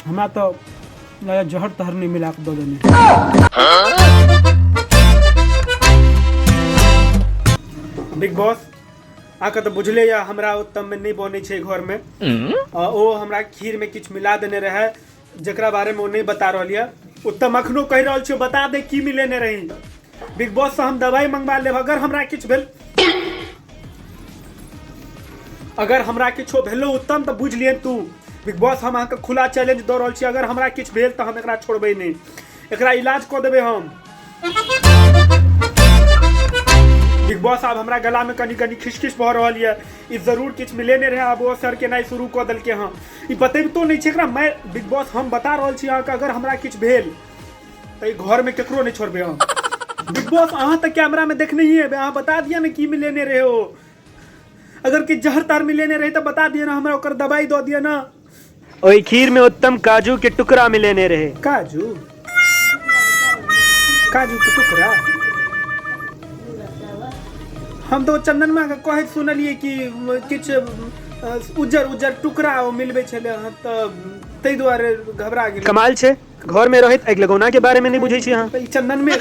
हमरा तो लगा जहर तहर नहीं मिला के दो देनी। बिग बॉस आके तो बुझले या हमरा उत्तम में नहीं बने छे घर में। ओ हमरा खीर में किछ मिला देने रहे जकरा बारे में वो नहीं बता रहा लिया। उत्तम अखनो कह रहा छे बता दे की मिलेने रही। बिग बॉस से हम दवाई मंगवा लेब अगर हमरा किछ भेल, अगर हमरा किछो भेलो उत्तम तो बुझ लिए तू। बिग बॉस हम अहाँके खुला चैलेंज दऽ रहल छी, अगर हमरा किछ भेल तो हम एकरा छोड़बै नहीं, एकरा इलाज कऽ देबै हम। बिग बॉस आब हमरा गला में कनी कनी खिसखिस भऽ रहल ये, ई जरूर किछ मिलेने रहे। आब ओ सर के नहीं शुरू कऽ देलकै हँ, ई बतैबितो नहीं छै एकरा। मैं बिग बॉस हम बता रहल छी अहाँके अगर हमरा किछ भेल तो ई घर में केकरो नहीं छोड़बै हम। बिग बॉस अहाँ तो कैमरा में देखने ही है, अहाँ बता दिया ना की मिलेने रहे हो। अगर कि जहर तार मिलेने रहे तो बता दिया ना, हमरा ओकर दवाई दो दिया ना। ओई खीर में उत्तम काजू के टुकड़ा मिलेने रहे। काजू काजू के टुकड़ा? हम तो चंदन माँ के कहे सुनलिए कि किछ उज्जर उज्जर टुकड़ा मिलबे छले हँ, तो तै दुआरे घबरा गेल। कमाल छे, घर में रहित आगि लगौना के बारे में नहीं बुझे छी अहाँ। चंदन में